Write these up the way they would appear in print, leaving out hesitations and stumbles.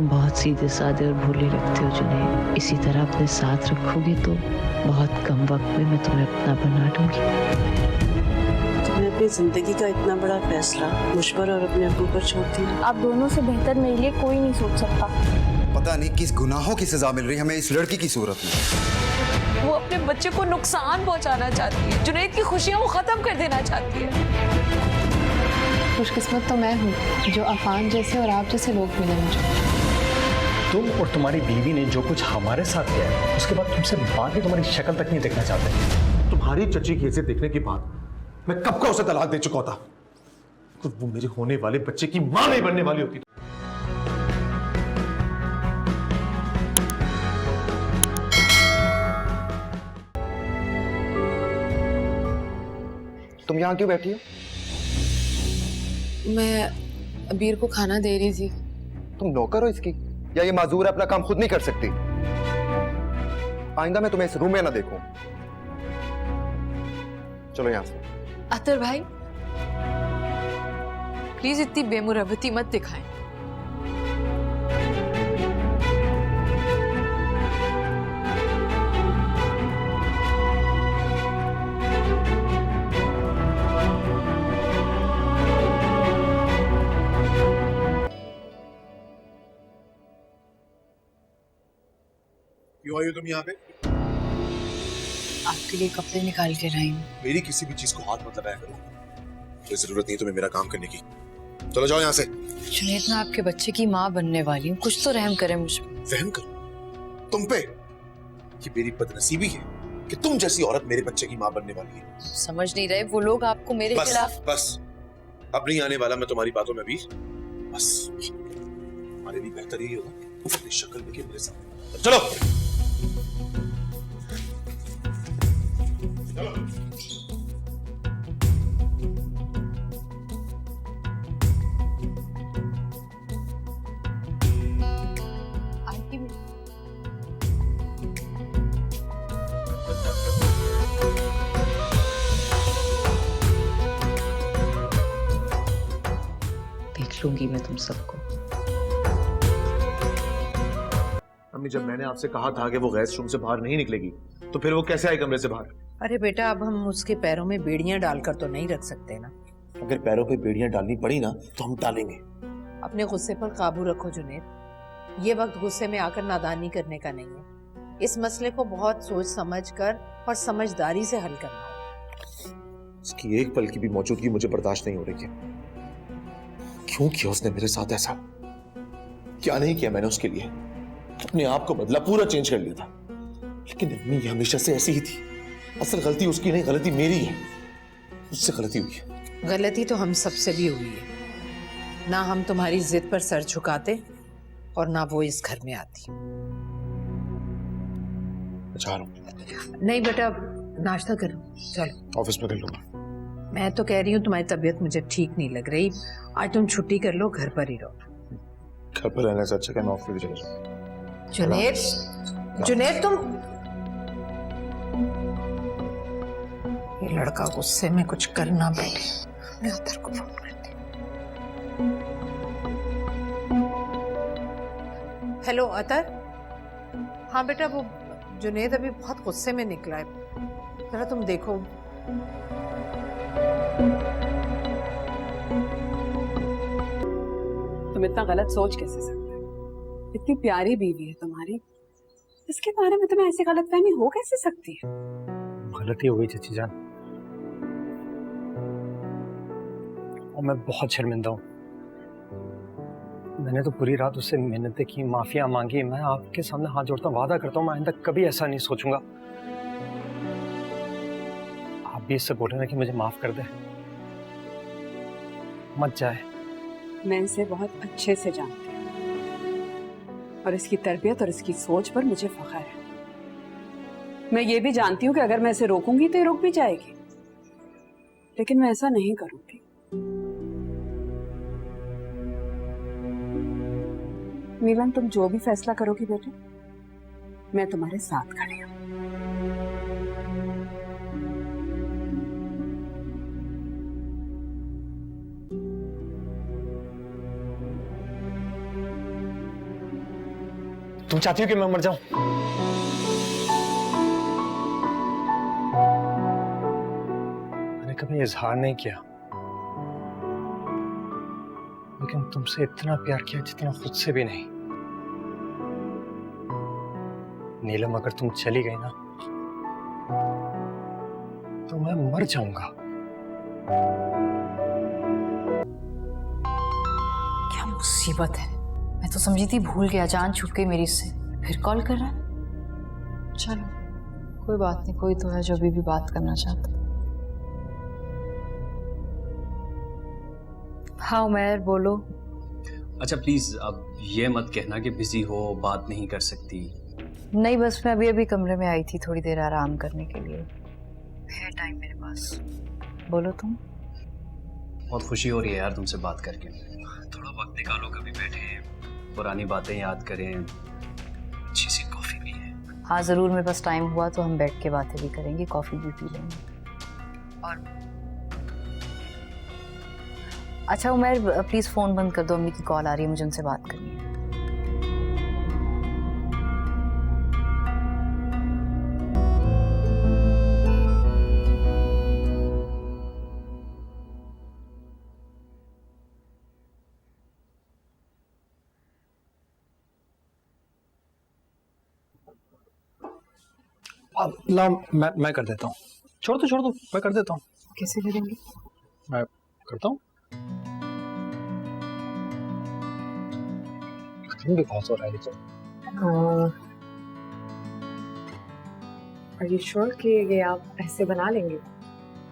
तुम बहुत सीधे साधे और भोले लगते हो जुनैद। इसी तरह अपने साथ रखोगे तो बहुत कम वक्त में मैं तुम्हें अपना बना दूंगी। तुमने अपनी जिंदगी का इतना बड़ा फैसला मुझ पर और अपने अब्बू पर छोड़ दिया। आप दोनों से बेहतर मेरे लिए कोई नहीं सोच सकता। पता नहीं किस गुनाहों की सजा मिल रही है हमें इस लड़की की सूरत में। वो अपने बच्चे को नुकसान पहुंचाना चाहती है, जुनैद की खुशियां वो खत्म कर देना चाहती है। खुशकिस्मत तो मैं हूँ जो अफान जैसे और आप जैसे लोग मिले मुझे। तुम और तुम्हारी बीवी ने जो कुछ हमारे साथ किया है, उसके बाद तुमसे बाद में तुम्हारी शक्ल तक नहीं देखना चाहते। तुम्हारी चची की इज्जत देखने के बाद मैं कब का उसे तलाक दे चुका था। तो वो मेरे होने वाले बच्चे की मां नहीं बनने वाली होती। तुम यहाँ क्यों बैठी हो? मैं अबीर को खाना दे रही थी। तुम नौकर हो इसकी या ये माजूर है अपना काम खुद नहीं कर सकती? आइंदा मैं तुम्हें इस रूम में ना देखूं। चलो यहाँ से। अतर भाई प्लीज इतनी बेमुरवती मत दिखाएं। क्यों आई हो तुम यहाँ पे? आपके लिए कपड़े निकाल के लाई हूँ। मेरी किसी भी चीज को हाथ मत लगाया करो। कोई जरूरत नहीं तुम्हें मेरा काम करने की। चलो जाओ यहाँ से। जुनैद, मैं आपके बच्चे की माँ बनने वाली हूँ, कुछ तो रहम करें मुझ पर। रहम करो तुम पे? ये मेरी बदनसीबी है कि तुम जैसी औरत मेरे बच्चे की माँ बनने वाली है। समझ नहीं रहे वो लोग आपको मेरे खिलाफ। बस अब नहीं आने वाला मैं तुम्हारी बातों में भी। बस हमारे लिए बेहतर यही होगा अपनी शक्ल देखे मेरे साथ। चलो देख लूंगी मैं तुम सबको। अम्मी, जब मैंने आपसे कहा था कि वो गैस रूम से बाहर नहीं निकलेगी तो फिर वो कैसे आई कमरे से बाहर? अरे बेटा, अब हम उसके पैरों में बेड़ियां डालकर तो नहीं रख सकते ना। अगर पैरों पे बेड़ियां डालनी पड़ी ना तो हम डालेंगे। अपने गुस्से पर काबू रखो जुनैद। ये वक्त गुस्से में आकर नादानी करने का नहीं है। इस मसले को बहुत सोच समझ कर और समझदारी से हल करना होगा। उसकी एक पल की भी मौजूदगी मुझे बर्दाश्त नहीं हो रही है। क्यों किया उसने मेरे साथ ऐसा? क्या नहीं किया मैंने उसके लिए? अपने आप को बदला, पूरा चेंज कर लिया था। लेकिन अम्मी ये हमेशा से ऐसी ही थी। असल गलती उसकी नहीं, गलती मेरी है। मुझसे गलती हुई है। गलती तो हम सबसे भी हुई है। ना हम तुम्हारी जिद पर सर झुकाते और ना वो इस घर में आती। जा रहा हूं। नहीं बेटा, नाश्ता करो, चलो। ऑफिस में कर लूंगा। मैं तो कह रही हूँ तुम्हारी तबीयत मुझे ठीक नहीं लग रही। आज तुम छुट्टी कर लो, घर पर ही रहो। घर पर रहने से अच्छा कि मैं ऑफिस चला जाऊं। जुनैद, जुनैद तुम। ये लड़का गुस्से में कुछ कर ना बैठे। मैं अतर को फोन करती हूँ। हेलो अतर। हाँ बेटा, वो जुनैद अभी बहुत गुस्से में निकला है, जरा तुम देखो। तुम इतना गलत सोच कैसे सकते हो? इतनी प्यारी बीवी है तुम्हारी, इसके बारे में तुम्हें ऐसी गलतफहमी हो कैसे सकती है? गलती हो गई चाची जान, और मैं बहुत शर्मिंदा हूँ। मैंने तो पूरी रात उससे मिन्नतें की, माफिया मांगी। मैं आपके सामने हाथ जोड़ता हूँ, वादा करता हूँ मैं आइंदा कभी ऐसा नहीं सोचूंगा। आप भी इससे बोले ना कि मुझे माफ कर दे, मत जाए। मैं इसे बहुत अच्छे से जानती हूँ और इसकी तरबियत और इसकी सोच पर मुझे फख्र है। मैं ये भी जानती हूँ कि अगर मैं इसे रोकूंगी तो ये रुक भी जाएगी, लेकिन मैं ऐसा नहीं करूंगी। नीलम, तुम जो भी फैसला करोगी बेटे, मैं तुम्हारे साथ खड़ी हूँ। तुम चाहती हो कि मैं मर जाऊं? मैंने कभी इजहार नहीं किया, लेकिन तुमसे इतना प्यार किया जितना खुद से भी नहीं। नीलम, अगर तुम चली गई ना तो मैं मर जाऊंगा। क्या मुसीबत है। मैं तो समझी थी भूल गया, जान छूट गई मेरी से, फिर कॉल कर रहा है। चलो कोई बात नहीं, कोई तो है जो अभी भी बात करना चाहता। हाँ उमैर बोलो। अच्छा प्लीज अब ये मत कहना कि बिजी हो, बात नहीं कर सकती। नहीं बस मैं अभी कमरे में आई थी थोड़ी देर आराम करने के लिए, है टाइम मेरे पास। बोलो तुम। बहुत खुशी हो रही है यार तुमसे बात करके। थोड़ा वक्त निकालो, कभी बैठे पुरानी बातें याद करें, अच्छी सी कॉफी भी है। हाँ ज़रूर, मेरे पास टाइम हुआ तो हम बैठ के बातें भी करेंगे, कॉफ़ी भी पी लेंगे। और अच्छा उमैर प्लीज़ फ़ोन बंद कर दो, अम्मी की कॉल आ रही है, मुझे उनसे बात करनी है। ला मैं कर देता हूँ। छोड़ दो मैं कर देता हूँ। कैसे करेंगे? मैं करता हूँ। बहुत हो रहा है तो। Are you sure कि ये आप ऐसे बना लेंगे?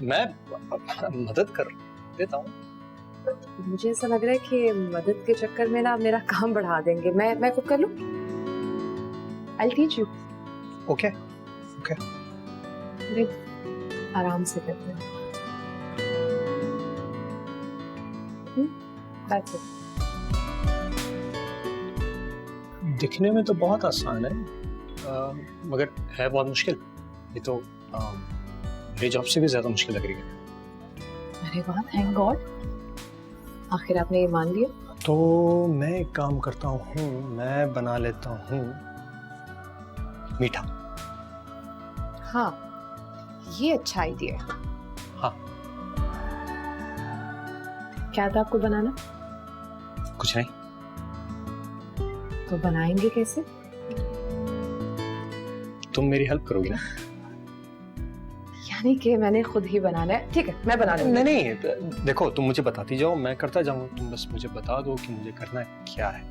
मैं मदद कर देता हूँ। मुझे ऐसा लग रहा है कि मदद के चक्कर में ना आप मेरा काम बढ़ा देंगे। मैं खुद कर लूँ? I'll teach you. ओके आराम से करते हैं। That's it. दिखने में तो बहुत आसान है, मगर है बहुत मुश्किल। ये तो मेरी जॉब से भी ज्यादा मुश्किल लग रही है। अरे वाह, थैंक गॉड, आखिर आपने ये मान लिया। तो मैं एक काम करता हूँ, मैं बना लेता हूँ मीठा। हाँ ये अच्छा आइडिया है। हाँ क्या था आपको बनाना? कुछ नहीं। तो बनाएंगे कैसे? तुम मेरी हेल्प करोगी ना? यानी कि मैंने खुद ही बनाना है? ठीक है मैं बना लूंगी। नहीं देखो, तुम मुझे बताती जाओ, मैं करता जाऊंगा, तुम बस मुझे बता दो कि मुझे करना क्या है।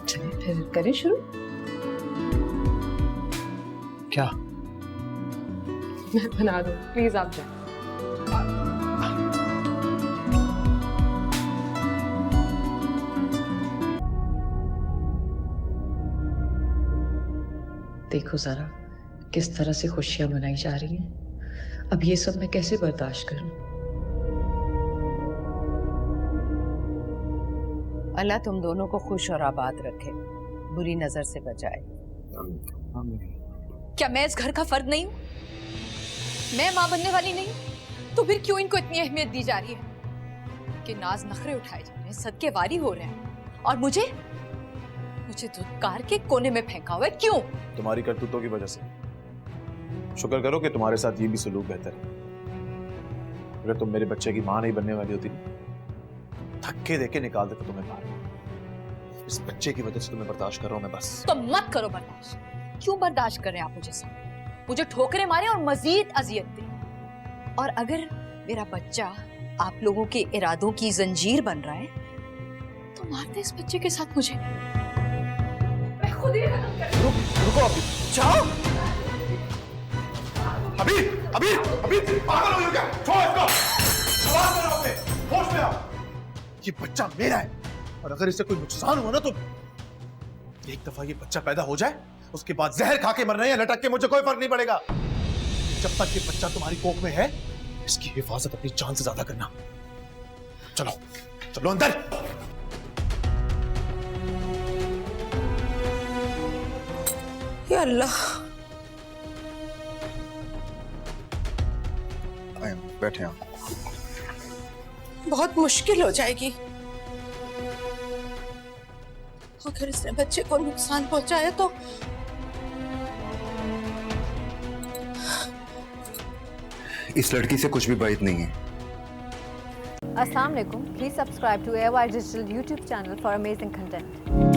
चलिए फिर करें शुरू। क्या? मैं बना दूं, प्लीज आप जाए। देखो जरा किस तरह से खुशियां मनाई जा रही हैं। अब ये सब मैं कैसे बर्दाश्त करूं? अल्लाह तुम दोनों को खुश और आबाद रखे, बुरी नजर से बचाए। क्या मैं इस घर का फर्द नहीं हूँ? मैं माँ बनने वाली नहीं? तो फिर क्यों इनको इतनी अहमियत दी जा रही है कि नाज नखरे उठाए जा रहे हैं, सदके वारी हो रहे हैं, और मुझे धुतकार के कोने में फेंका हुआ है? क्यों? तुम्हारी करतूतों की वजह से। शुक्र करो कि तुम्हारे साथ ये भी सलूक बेहतर है। अगर तुम मेरे बच्चे की माँ नहीं बनने वाली होती, धक्के देके निकाल देता तुम्हें बाहर। इस बच्चे की वजह से तुम्हें बर्दाश्त कर रहा हूं मैं बस। तो मत करो बर्दाश्त। क्यों बर्दाश्त कर रहे हैं आप मुझे सब? मुझे ठोकरें मारे और मजीद अजियत दे। और अगर मेरा बच्चा आप लोगों के इरादों की जंजीर बन रहा है तो मार दे इस बच्चे के साथ मुझे। मैं खुद ही रुको अभी, जाओ। अभी पागल हो क्या? छोड़ इसको। सवाल करो अपने, होश में आओ। ये बच्चा मेरा है, और अगर इसे कोई नुकसान हुआ ना तो एक दफा ये बच्चा पैदा हो जाए, उसके बाद जहर खा के मरना या लटक के मुझे कोई फर्क नहीं पड़ेगा। जब तक ये बच्चा तुम्हारी कोख में है, इसकी हिफाजत अपनी जान से ज्यादा करना। चलो चलो अंदर। या अल्लाह। बैठे आप। बहुत मुश्किल हो जाएगी। अगर इसने बच्चे को नुकसान पहुंचाया तो इस लड़की से कुछ भी बात नहीं है। Assalamu alaikum. Please subscribe to AOI Digital YouTube channel for amazing content.